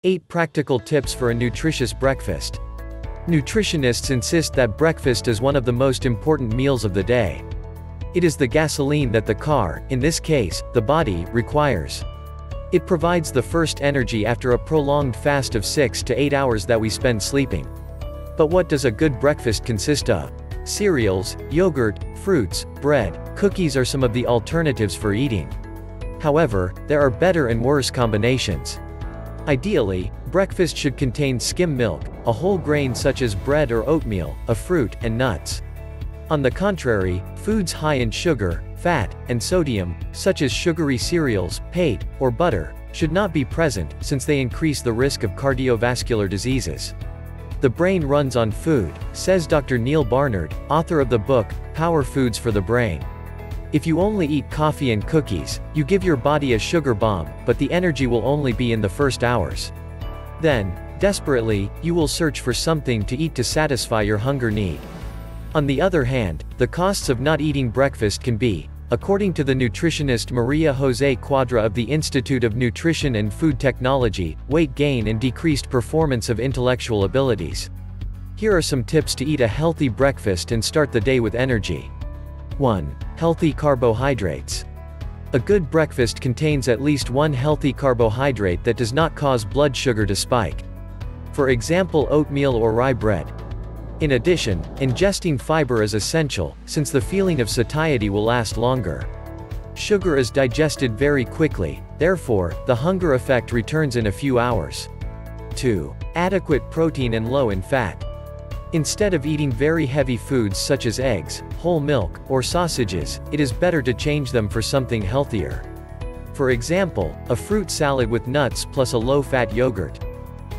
8 Practical Tips for a Nutritious Breakfast. Nutritionists insist that breakfast is one of the most important meals of the day. It is the gasoline that the car, in this case, the body, requires. It provides the first energy after a prolonged fast of 6 to 8 hours that we spend sleeping. But what does a good breakfast consist of? Cereals, yogurt, fruits, bread, cookies are some of the alternatives for eating. However, there are better and worse combinations. Ideally, breakfast should contain skim milk, a whole grain such as bread or oatmeal, a fruit, and nuts. On the contrary, foods high in sugar, fat, and sodium, such as sugary cereals, pate, or butter, should not be present, since they increase the risk of cardiovascular diseases. The brain runs on food, says Dr. Neal Barnard, author of the book, Power Foods for the Brain. If you only eat coffee and cookies, you give your body a sugar bomb, but the energy will only be in the first hours. Then, desperately, you will search for something to eat to satisfy your hunger need. On the other hand, the costs of not eating breakfast can be, according to the nutritionist Maria Jose Quadra of the Institute of Nutrition and Food Technology, weight gain and decreased performance of intellectual abilities. Here are some tips to eat a healthy breakfast and start the day with energy. 1. Healthy carbohydrates. A good breakfast contains at least one healthy carbohydrate that does not cause blood sugar to spike. For example, oatmeal or rye bread. In addition, ingesting fiber is essential, since the feeling of satiety will last longer. Sugar is digested very quickly, therefore, the hunger effect returns in a few hours. 2. Adequate protein and low in fat. Instead of eating very heavy foods such as eggs, whole milk, or sausages, it is better to change them for something healthier. For example, a fruit salad with nuts plus a low-fat yogurt.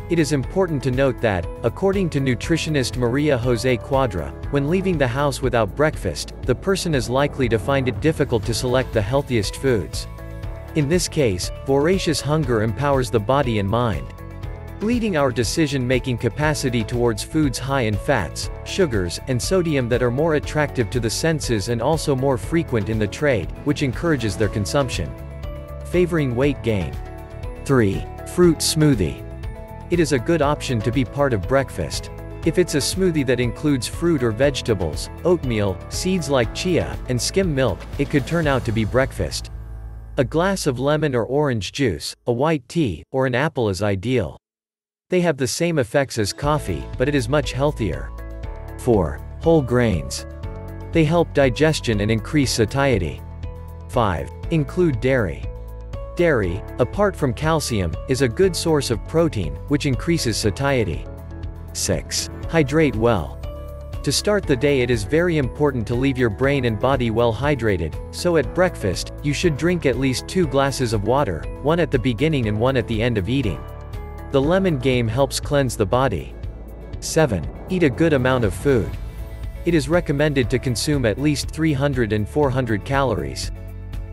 It is important to note that, according to nutritionist Maria Jose Quadra, when leaving the house without breakfast, the person is likely to find it difficult to select the healthiest foods. In this case, voracious hunger empowers the body and mind, leading our decision-making capacity towards foods high in fats, sugars, and sodium that are more attractive to the senses and also more frequent in the trade, which encourages their consumption. Favoring weight gain. 3. Fruit smoothie. It is a good option to be part of breakfast. If it's a smoothie that includes fruit or vegetables, oatmeal, seeds like chia, and skim milk, it could turn out to be breakfast. A glass of lemon or orange juice, a white tea, or an apple is ideal. They have the same effects as coffee, but it is much healthier. 4. Whole grains. They help digestion and increase satiety. 5. Include dairy. Dairy, apart from calcium, is a good source of protein, which increases satiety. 6. Hydrate well. To start the day, it is very important to leave your brain and body well hydrated, so at breakfast, you should drink at least 2 glasses of water, one at the beginning and one at the end of eating. The lemon game helps cleanse the body. 7. Eat a good amount of food. It is recommended to consume at least 300 and 400 calories.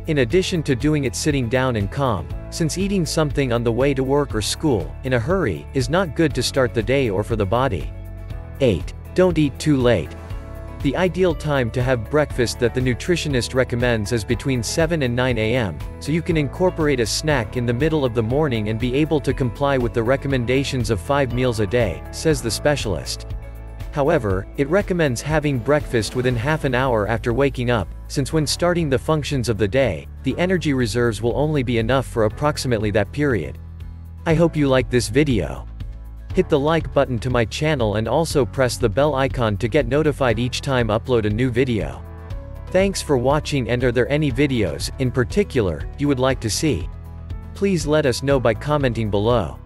In addition to doing it sitting down and calm, since eating something on the way to work or school, in a hurry, is not good to start the day or for the body. 8. Don't eat too late. The ideal time to have breakfast that the nutritionist recommends is between 7 and 9 a.m., so you can incorporate a snack in the middle of the morning and be able to comply with the recommendations of 5 meals a day, says the specialist. However, it recommends having breakfast within half an hour after waking up, since when starting the functions of the day, the energy reserves will only be enough for approximately that period. I hope you like this video. Hit the like button to my channel and also press the bell icon to get notified each time I upload a new video. Thanks for watching, and are there any videos, in particular, you would like to see? Please let us know by commenting below.